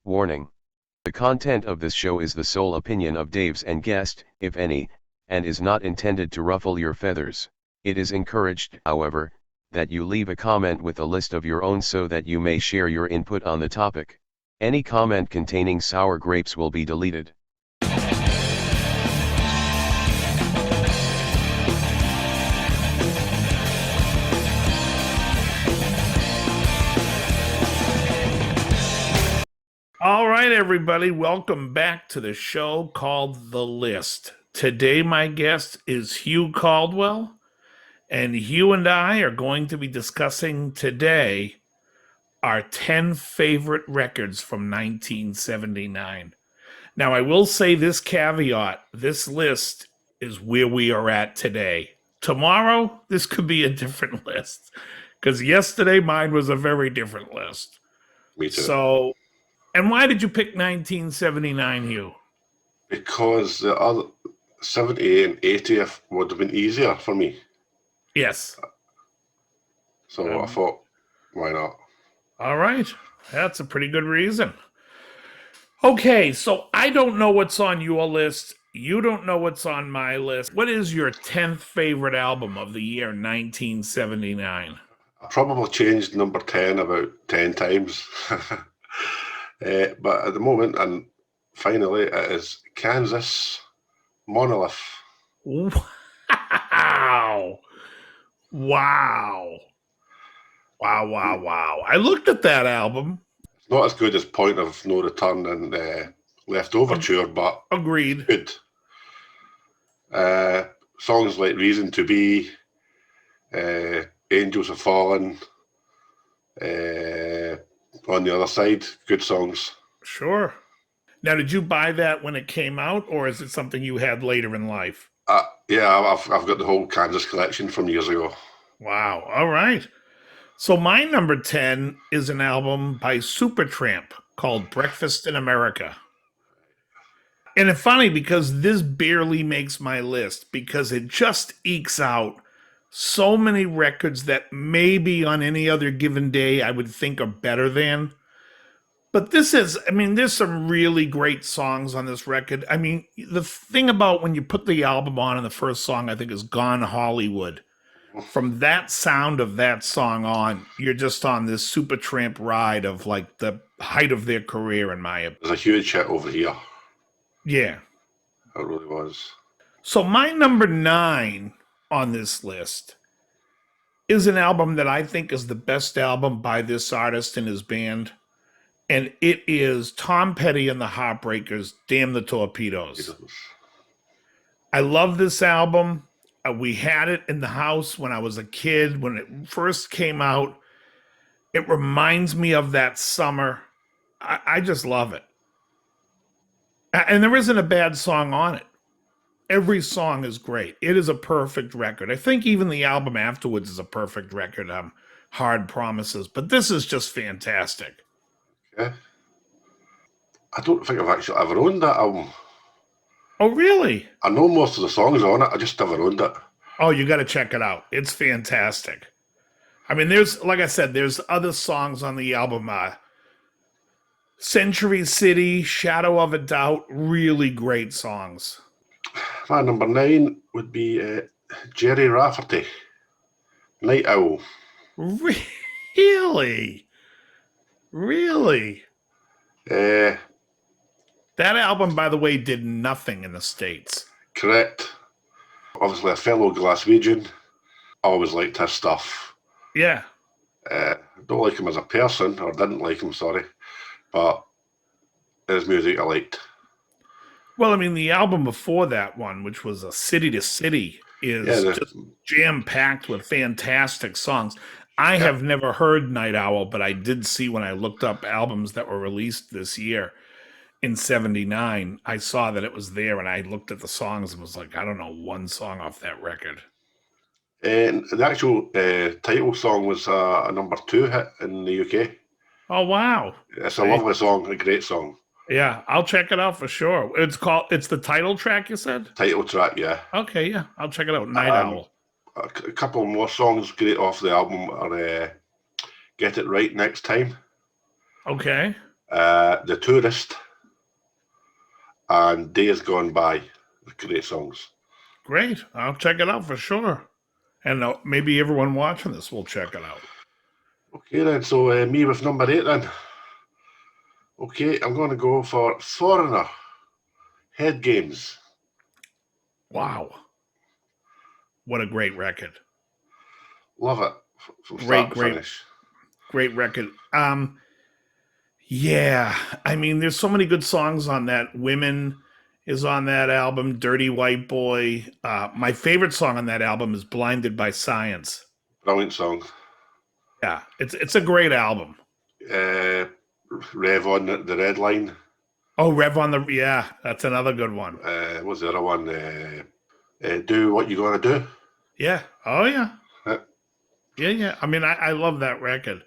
Warning. The content of this show is the sole opinion of Dave's and guest, if any, and is not intended to ruffle your feathers. It is encouraged, however, that you leave a comment with a list of your own so that you may share your input on the topic. Any comment containing sour grapes will be deleted. All right, everybody, welcome back to the show called The List. Today, my guest is Hugh Caldwell, and Hugh and I are going to be discussing today our 10 favorite records from 1979. Now, I will say this caveat, this list is where we are at today. Tomorrow, this could be a different list, because yesterday mine was a very different list. Me too. So, and why did you pick 1979, Hugh? Because the other 78 and 80 would have been easier for me. Yes. So I thought, why not? All right. That's a pretty good reason. Okay, so I don't know what's on your list. You don't know what's on my list. What is your 10th favorite album of the year 1979? I probably changed number 10 about 10 times. But at the moment, and finally, it is Kansas Monolith. Wow. Wow. Wow. I looked at that album. It's not as good as Point of No Return and Left Overture, but Agreed. good. Songs like Reason to Be, Angels Have Fallen, On the Other Side, good songs. Sure. Now, did you buy that when it came out, or is it something you had later in life? Yeah, I've got the whole Kansas collection from years ago. Wow. All right. So my number 10 is an album by Supertramp called Breakfast in America. And it's funny because this barely makes my list because it just ekes out so many records that maybe on any other given day I would think are better than. But this is, there's some really great songs on this record. The thing about when you put the album on and the first song, I think, is Gone Hollywood. From that sound of that song on, you're just on this Supertramp ride of like the height of their career, in my opinion. There's a huge hit over here. Yeah. It really was. So my number 9 on this list is an album that I think is the best album by this artist and his band. And it is Tom Petty and the Heartbreakers, Damn the Torpedoes. I love this album. We had it in the house when I was a kid. When it first came out, it reminds me of that summer. I just love it. And there isn't a bad song on it. Every song is great. It is a perfect record. I think even the album afterwards is a perfect record. Hard Promises. But this is just fantastic. Yeah. I don't think I've actually ever owned that album. Oh, really? I know most of the songs on it. I just never owned it. Oh, you got to check it out. It's fantastic. There's, like I said, there's other songs on the album. Century City, Shadow of a Doubt, really great songs. My number 9 would be Jerry Rafferty, Night Owl. Really? Really? That album, by the way, did nothing in the States. Correct. Obviously a fellow Glaswegian. I always liked his stuff. Yeah. Don't like him as a person, or didn't like him, sorry. But his music I liked. Well, the album before that one, which was a City to City, is just jam-packed with fantastic songs. I have never heard Night Owl, but I did see when I looked up albums that were released this year in 79, I saw that it was there, and I looked at the songs and was like, I don't know one song off that record. And the actual title song was a number 2 hit in the UK. Oh, wow. It's a lovely song, a great song. Yeah, I'll check it out for sure. It's the title track, you said? Title track, yeah. Okay, yeah, I'll check it out. Night Owl. A couple more songs great off the album are Get It Right Next Time. Okay. The Tourist and Days Gone By. Great songs. Great. I'll check it out for sure. And maybe everyone watching this will check it out. Okay then, so me with number 8 then. Okay, I'm going to go for Foreigner, Head Games. Wow. What a great record. Love it from start to finish. Great record. Yeah, I mean, there's so many good songs on that. Women is on that album. Dirty White Boy. My favorite song on that album is Blinded by Science. Brilliant song. Yeah, it's a great album. Rev on the Red Line. Oh, Rev on the, yeah, that's another good one. What's the other one? Do What You Gonna Do. Yeah. Oh, yeah. Yeah. I mean, I love that record.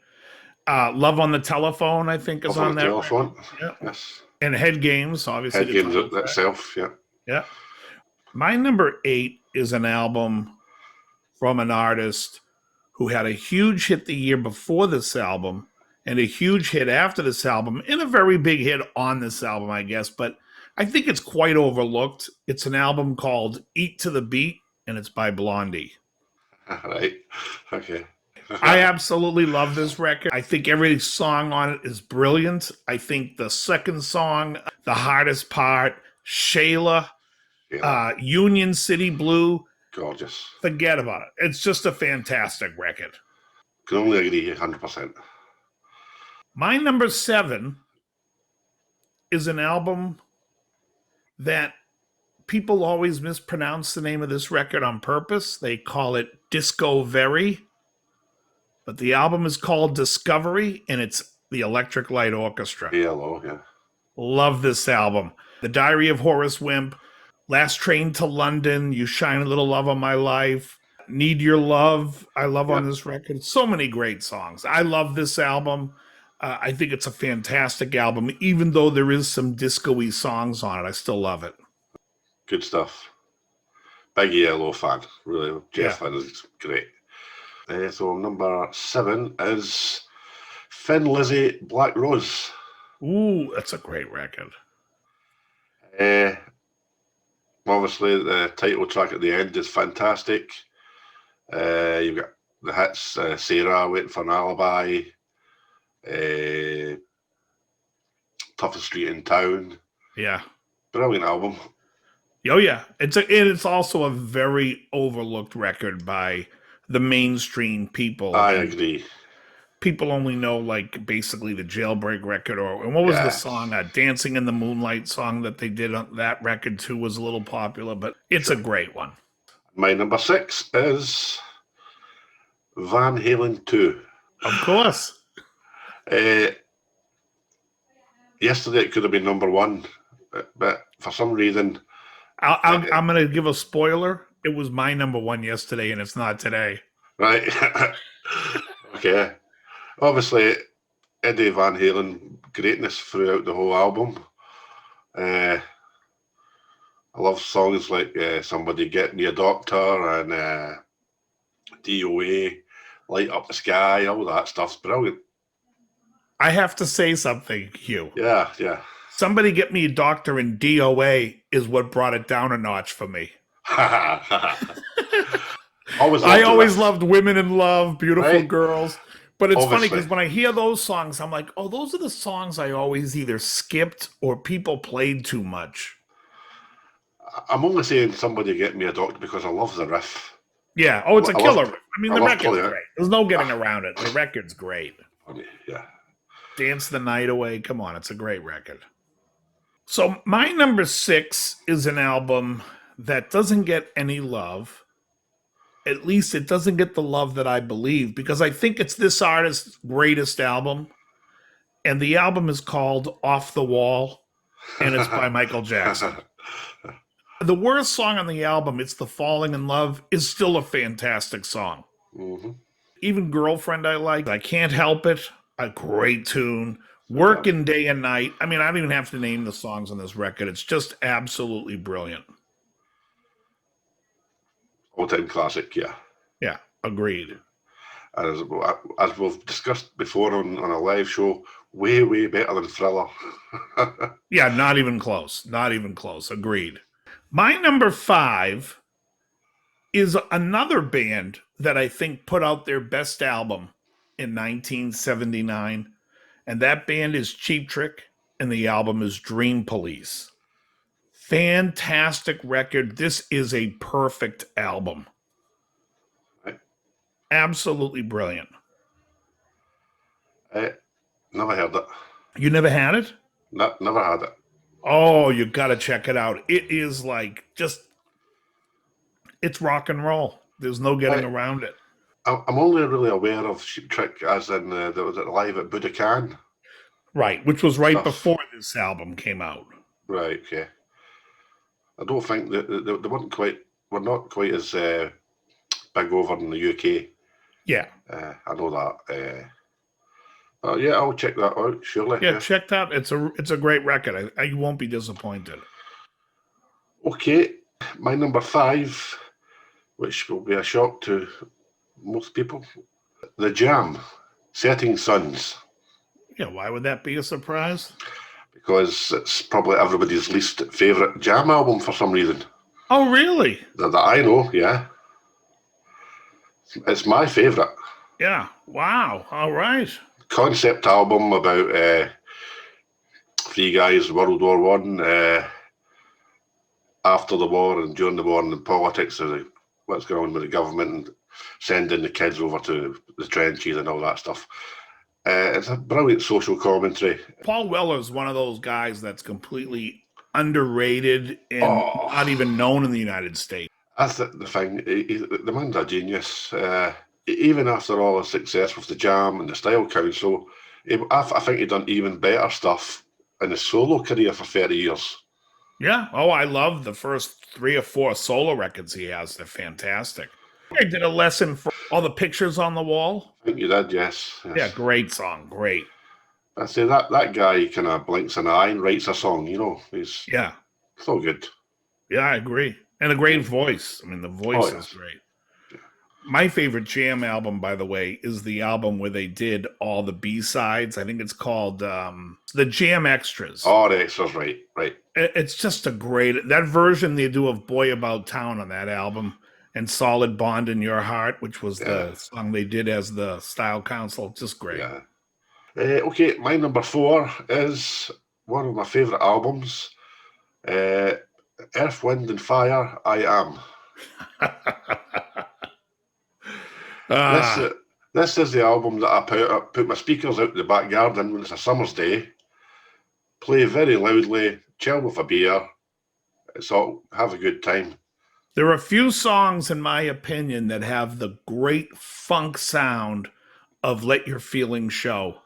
Love on the Telephone, I think, is on that. Telephone. Yeah. Yes. And Head Games, obviously. Head Games itself, yeah. Yeah. My number 8 is an album from an artist who had a huge hit the year before this album and a huge hit after this album and a very big hit on this album, I guess. But I think it's quite overlooked. It's an album called Eat to the Beat, and it's by Blondie. Right. Okay. I absolutely love this record. I think every song on it is brilliant. I think the second song, The Hardest Part, Shayla, Union City Blue. Gorgeous. Forget about it. It's just a fantastic record. Can only agree 100%. My number 7 is an album that people always mispronounce the name of this record on purpose. They call it Disco Very. But the album is called Discovery, and it's the Electric Light Orchestra. ELO, yeah. Love this album. The Diary of Horace Wimp, Last Train to London, You Shine a Little Love on My Life, Need Your Love, I love on this record. So many great songs. I love this album. I think it's a fantastic album. Even though there is some disco-y songs on it, I still love it. Good stuff. Big ELO fan. Really, Jeff fan is great. So number 7 is Thin Lizzy, Black Rose. Ooh, that's a great record. Obviously, the title track at the end is fantastic. You've got the hits, Sarah, Waiting for an Alibi, Toughest Street in Town. Yeah. Brilliant album. Oh, yeah. It's also a very overlooked record by the mainstream people. I agree. People only know, like, basically the Jailbreak record. And what was the song? Dancing in the Moonlight song that they did on that record, too, was a little popular. But it's a great one. My number 6 is Van Halen 2. Of course. Yesterday it could have been number 1. But for some reason... I'm going to give a spoiler. It was my number 1 yesterday, and it's not today. Right. Okay. Obviously, Eddie Van Halen, greatness throughout the whole album. I love songs like Somebody Get Me a Doctor and DOA, Light Up the Sky, all that stuff's brilliant. I have to say something, Hugh. Yeah. Somebody Get Me a Doctor and DOA is what brought it down a notch for me. I always loved Women in Love, Beautiful Girls. But it's funny because when I hear those songs, I'm like, oh, those are the songs I always either skipped or people played too much. I'm only saying Somebody Get Me a Doctor because I love the riff. Yeah. Oh, it's a killer riff. I mean, the record's great. There's no getting around it. The record's great. Yeah. Dance the Night Away. Come on. It's a great record. So my number 6 is an album that doesn't get any love. At least it doesn't get the love that I believe, because I think it's this artist's greatest album. And the album is called Off the Wall, and it's by Michael Jackson. The worst song on the album, It's the Falling in Love, is still a fantastic song. Mm-hmm. Even Girlfriend I Can't Help It, a great tune. Working Day and Night. I mean, I don't even have to name the songs on this record. It's just absolutely brilliant. All-time classic, yeah. Yeah, agreed. as we've discussed before on a live show, way better than Thriller. Yeah, not even close. Not even close. Agreed. My number 5 is another band that I think put out their best album in 1979. And that band is Cheap Trick, and the album is Dream Police. Fantastic record. This is a perfect album. Right. Absolutely brilliant. Never heard it. You never had it? Never had it. Oh, you got to check it out. It is like it's rock and roll. There's no getting around it. I'm only really aware of Cheap Trick as in that was it live at Budokan. Right, which was right before this album came out. Right, okay. I don't think they were not quite as big over in the UK. Yeah. I know that. Yeah, I'll check that out, surely. Yeah, check that. It's a great record. You won't be disappointed. Okay, my number 5, which will be a shock to most people, The Jam, Setting Suns. Yeah, why would that be a surprise? Because it's probably everybody's least favourite Jam album for some reason. Oh, really? That I know, yeah. It's my favourite. Yeah. Wow. All right. Concept album about 3 guys, World War One, after the war and during the war, and the politics of what's going on with the government and sending the kids over to the trenches and all that stuff. It's a brilliant social commentary. Paul Weller is one of those guys that's completely underrated and not even known in the United States. That's the thing. The man's a genius. Even after all his success with the Jam and the Style Council, I think he'd done even better stuff in his solo career for 30 years. Yeah. Oh, I love the first 3 or 4 solo records he has. They're fantastic. I did a lesson for all the pictures on the wall. I think you did, yes. Yeah, great song. Great. I say that guy kind of blinks an eye and writes a song, He's so good. Yeah, I agree. And a great voice. I mean, the voice is great. Yeah. My favorite Jam album, by the way, is the album where they did all the B-sides. I think it's called the Jam Extras. Oh, the Extras, right. It's just that version they do of Boy About Town on that album, and Solid Bond in Your Heart, which was the song they did as the Style Council. Just great. Yeah. Okay, my number 4 is one of my favourite albums. Earth, Wind and Fire, I Am. This is the album that I put my speakers out in the back garden when it's a summer's day, play very loudly, chill with a beer, have a good time. There are a few songs, in my opinion, that have the great funk sound of Let Your Feelings Show.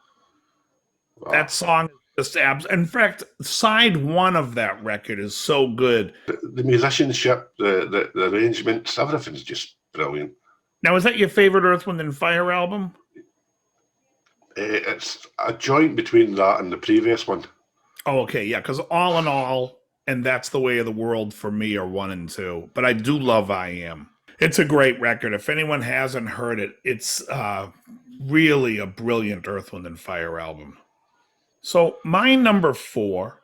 Wow. That song is just in fact, side 1 of that record is so good. The musicianship, the arrangements, everything's just brilliant. Now, is that your favorite Earth, Wind and Fire album? It's a joint between that and the previous one. Oh, okay, yeah, because All in All and That's the Way of the World for me are 1 and 2. But I do love I Am. It's a great record. If anyone hasn't heard it, it's really a brilliant Earth, Wind and Fire album. So my number 4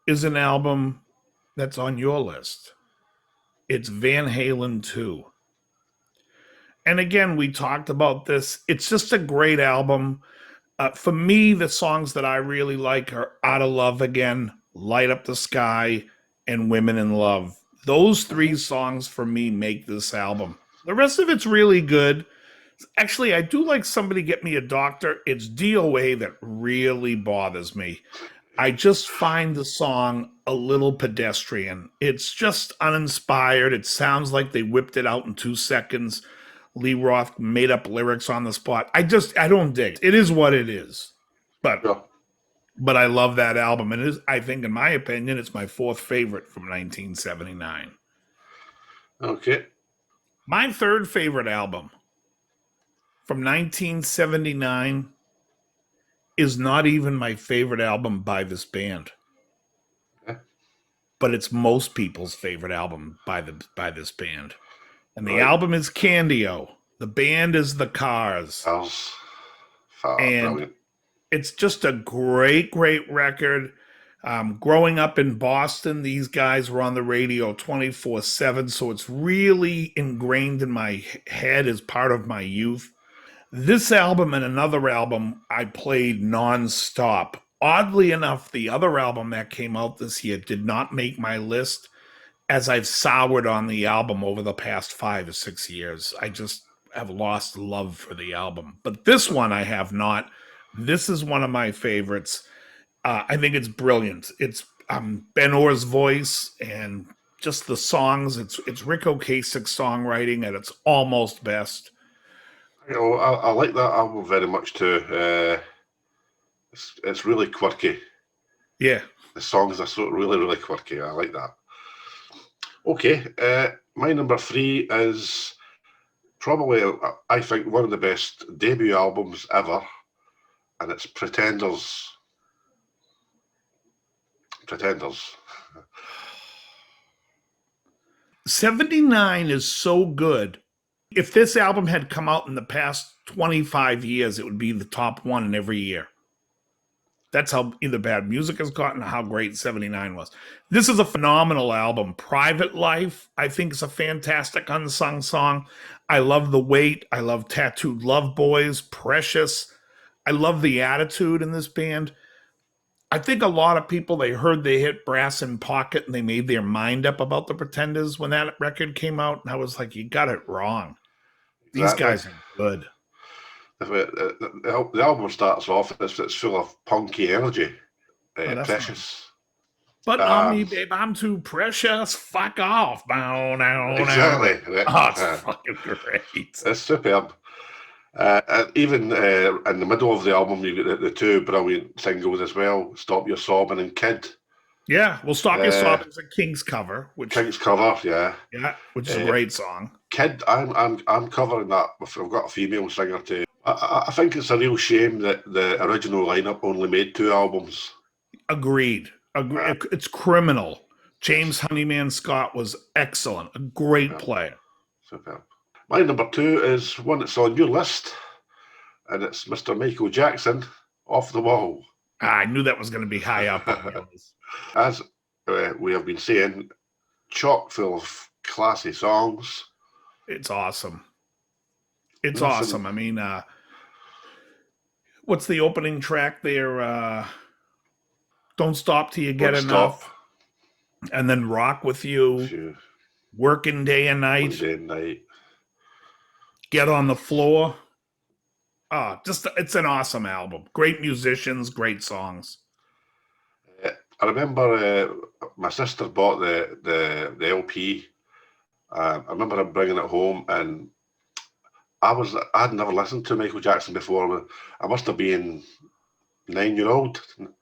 is an album that's on your list. It's Van Halen 2. And again, we talked about this. It's just a great album. For me, the songs that I really like are Out of Love Again, Light Up the Sky, and Women in Love. Those 3 songs for me make this album. The rest of it's really good. Actually, I do like Somebody Get Me a Doctor. It's DOA that really bothers me. I just find the song a little pedestrian. It's just uninspired. It sounds like they whipped it out in 2 seconds. Lee Roth made up lyrics on the spot. I don't dig it. It is what it is. But I love that album. And it is, I think, in my opinion, it's my 4th favorite from 1979. Okay. My 3rd favorite album from 1979 is not even my favorite album by this band. Okay. But it's most people's favorite album by this band. And the album is Candy-O. The band is the Cars. Cars. Far And brilliant. it's just a great, great record. Growing up in Boston, these guys were on the radio 24/7. So it's really ingrained in my head as part of my youth. This album and another album I played nonstop. Oddly enough, the other album that came out this year did not make my list, as I've soured on the album over the past 5 or 6 years. I just have lost love for the album. But this one I have not. This is one of my favorites. I think it's brilliant. It's Ben Orr's voice and just the songs. It's Rick Ocasek's songwriting at its almost best. You know, I like that album very much too. It's really quirky. Yeah. The songs are so really, really quirky. I like that. Okay, my number 3 is probably, I think, one of the best debut albums ever, and it's Pretenders. Pretenders. 79 is so good. If this album had come out in the past 25 years, it would be the top one in every year. That's how either bad music has gotten or how great 79 was. This is a phenomenal album. Private Life, I think, is a fantastic unsung song. I love The Weight. I love Tattooed Love Boys, Precious. I love the attitude in this band. I think a lot of people, they heard they hit Brass in Pocket and they made their mind up about the Pretenders when that record came out. And I was like, you got it wrong. These guys are good. The album starts off, it's full of punky energy. Precious. Nice. But on me, babe, I'm too precious. Fuck off. Bow, now, exactly. Oh, it's fucking great. It's superb. And even in the middle of the album, you get the two brilliant singles as well, Stop Your Sobbing and Kid. Yeah, well, Stop Your Sobbing is a King's cover. King's cover, yeah. Yeah, which is a great song. Kid, I'm covering that. I've got a female singer too. I think it's a real shame that the original lineup only made 2 albums. Agreed. It's criminal. James Honeyman Scott was excellent. A great player. Superb. My number 2 is one that's on your list, and it's Mr. Michael Jackson, Off the Wall. I knew that was going to be high up on the list. As we have been saying, chock full of classy songs. It's awesome. It's awesome. I mean, what's the opening track there? Don't Stop Till You Get Enough. And then Rock With You. Working Day and Night. Day and Night. Get on the Floor. It's an awesome album. Great musicians, great songs. I remember my sister bought the LP. I remember her bringing it home, and I'd never listened to Michael Jackson before. I must have been 9-year-old,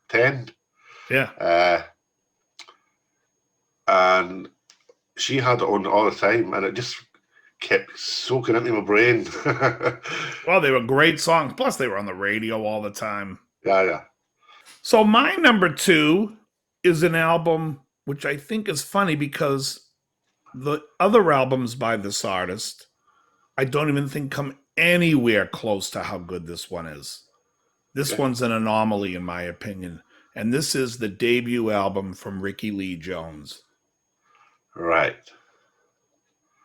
10. Yeah. And she had it on all the time, and it just kept soaking into my brain. Well, they were great songs. Plus, they were on the radio all the time. Yeah. So my number 2 is an album which I think is funny because the other albums by this artist, I don't even think come anywhere close to how good this one is. This one's an anomaly, in my opinion. And this is the debut album from Ricky Lee Jones. Right.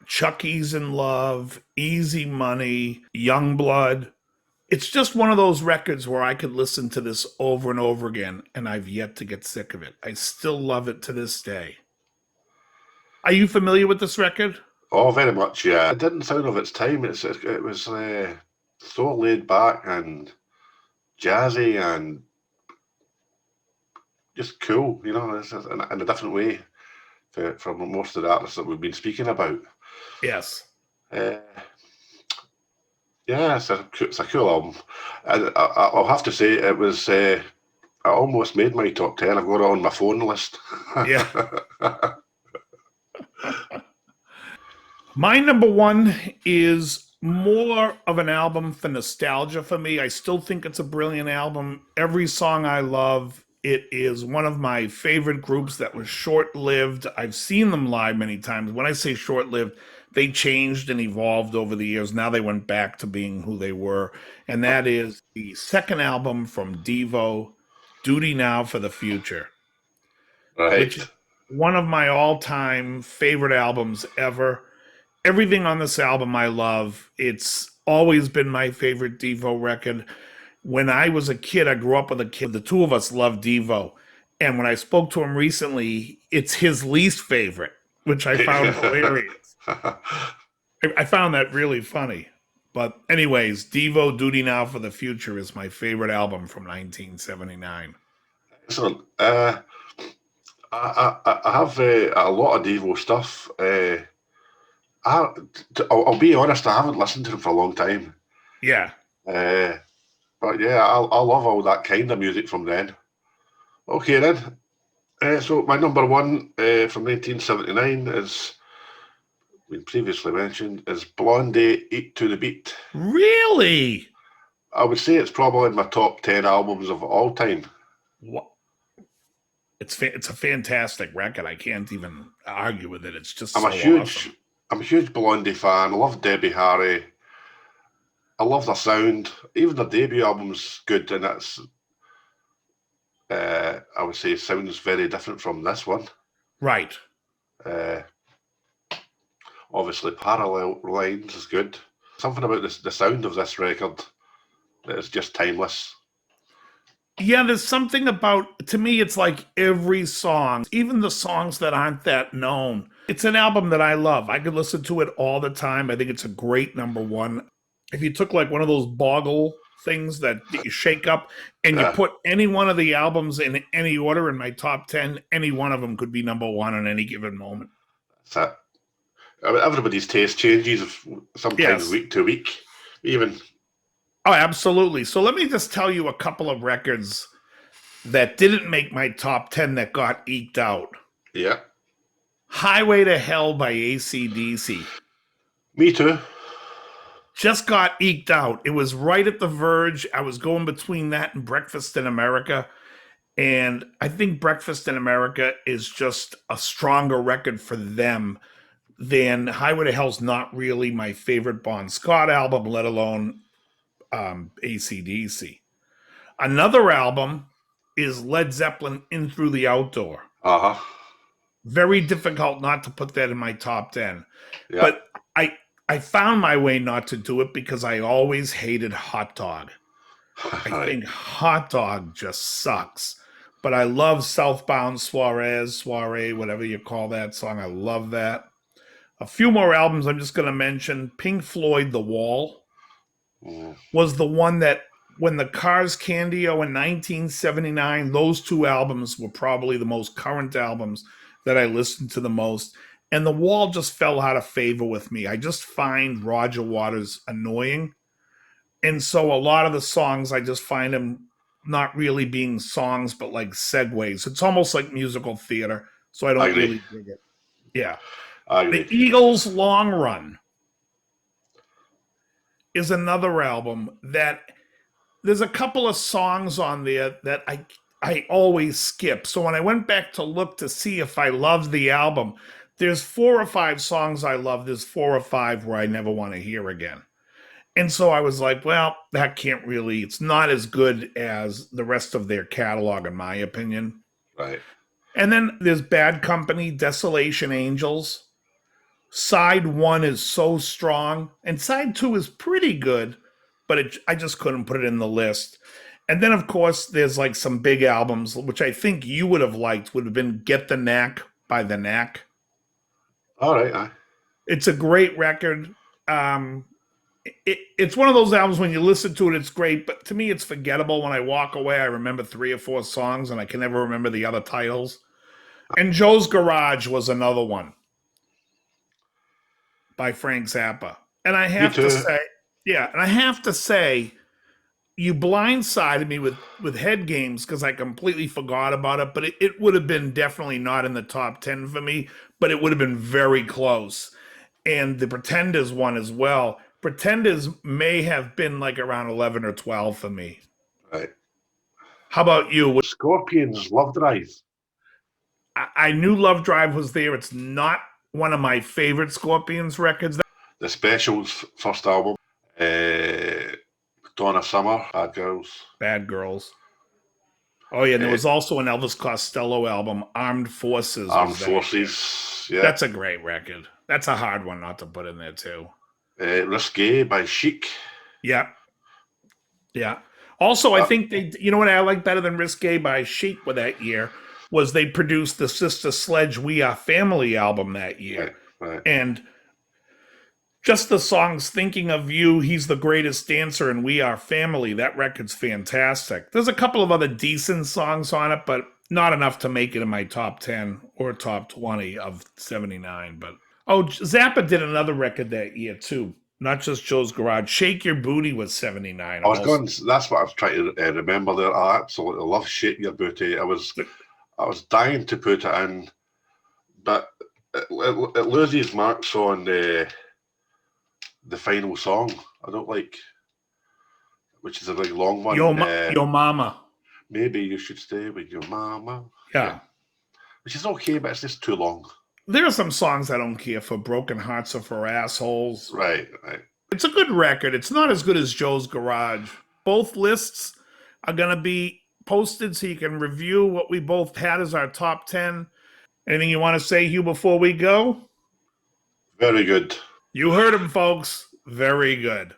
Chucky's in Love, Easy Money, Youngblood. It's just one of those records where I could listen to this over and over again, and I've yet to get sick of it. I still love it to this day. Are you familiar with this record? Oh, very much, yeah. It didn't sound of its time. It was so laid back and jazzy and just cool, you know, in a different way from most of the artists that we've been speaking about. Yes. Yeah, it's a cool album. And I'll have to say it was. I almost made my top 10. I've got it on my phone list. Yeah. My number 1 is more of an album for nostalgia for me. I still think it's a brilliant album. Every song I love. It is one of my favorite groups that was short-lived. I've seen them live many times. When I say short-lived, they changed and evolved over the years. Now they went back to being who they were. And that is the second album from Devo, Duty Now for the Future, which is Right. one of my all-time favorite albums ever. Everything on this album I love. It's always been my favorite Devo record. When I was a kid, I grew up with a kid. The two of us loved Devo. And when I spoke to him recently, it's his least favorite, which I found hilarious. I found that really funny. But, anyways, Devo Duty Now for the Future is my favorite album from 1979. Excellent. I have a lot of Devo stuff. I'll be honest, I haven't listened to them for a long time. Yeah. But yeah, I love all that kind of music from then. Okay then. So my number one from 1979 is, been previously mentioned, is Blondie, Eat to the Beat. Really? I would say it's probably in my top 10 albums of all time. What? It's a fantastic record. I can't even argue with it. It's just I'm so a huge awesome. I'm a huge Blondie fan. I love Debbie Harry. I love their sound. Even their debut album's good, and it's I would say sounds very different from this one. Right. Uh, Obviously, Parallel Lines is good. Something about the sound of this record that is just timeless. Yeah, there's something about, to me, it's like every song, even the songs that aren't that known. It's an album that I love. I could listen to it all the time. I think it's a great number one. If you took like one of those boggle things that you shake up and you Yeah, put any one of the albums in any order in my top 10, any one of them could be number one on any given moment. that's it. I mean, everybody's taste changes sometimes Yes. week to week, even. Oh, absolutely. So let me just tell you a couple of records that didn't make my top 10 that got eked out. Yeah, Highway to Hell by AC/DC me too. just got eked out. It was right at the verge. I was going between that and Breakfast in America. And I think Breakfast in America is just a stronger record for them than Highway to Hell's not really my favorite Bon Scott album, let alone AC/DC. Another album is Led Zeppelin In Through the Outdoor. Uh huh. Very difficult not to put that in my top 10. Yeah. But I found my way not to do it because I always hated Hot Dog. I Right. think Hot Dog just sucks. But I love Southbound Soiree, whatever you call that song. I love that. A few more albums I'm just going to mention. Pink Floyd, The Wall, Mm. was the one that when the Cars Candio in 1979, those two albums were probably the most current albums that I listened to the most. And The Wall just fell out of favor with me. I just find Roger Waters annoying. And so a lot of the songs, I just find them not really being songs, but like segues. It's almost like musical theater. So I I don't agree. really dig it. Yeah. I The agree. Eagles' Long Run is another album that there's a couple of songs on there that I always skip. So when I went back to look to see if I loved the album, there's 4 or 5 songs I love. There's 4 or 5 where I never want to hear again. And so I was like, well, that can't really, it's not as good as the rest of their catalog, in my opinion. Right. And then there's Bad Company, Desolation Angels. Side 1 is so strong, and side 2 is pretty good, but I just couldn't put it in the list. And then, of course, there's like some big albums, which I think you would have liked, would have been Get the Knack by The Knack. All right. Aye. It's a great record. It's one of those albums when you listen to it, it's great, but to me, it's forgettable. When I walk away, I remember 3 or 4 songs, and I can never remember the other titles. And Joe's Garage was another one by Frank Zappa. And I Me have to too. say, yeah, and I have to say, you blindsided me with Head Games because I completely forgot about it, but it would have been definitely not in the top 10 for me, but it would have been very close. And the Pretenders one as well. Pretenders may have been like around 11 or 12 for me. Right. How about you? Scorpions, Love Drive. I knew Love Drive was there. It's not one of my favorite Scorpions records. The Specials' first album. Donna Summer, Bad Girls. Bad Girls. Oh yeah, and there Uh, was also an Elvis Costello album, Armed Forces. Armed Forces. Yeah. That's a great record. That's a hard one not to put in there too. Risque by Chic. Yeah. Yeah. Also, I think you know what I like better than Risque by Chic with that year was they produced the Sister Sledge We Are Family album that year. Right. And just the songs Thinking of You, He's the Greatest Dancer, and We Are Family, that record's fantastic. There's a couple of other decent songs on it, but not enough to make it in my top 10 or top 20 of 79. But Zappa did another record that year too. Not just Joe's Garage. Shake Your Booty was 79. That's what I was trying to remember there. I absolutely love Shake Your Booty. I was dying to put it in, but it loses marks on the final song. I don't like, which is a really long one. Your Mama. Maybe You Should Stay With Your Mama. Yeah. Which is okay, but it's just too long. There are some songs I don't care for. Broken Hearts Are for Assholes. Right. It's a good record. It's not as good as Joe's Garage. Both lists are going to be posted so you can review what we both had as our top 10. Anything you want to say, Hugh, before we go? Very good. You heard him, folks. Very good.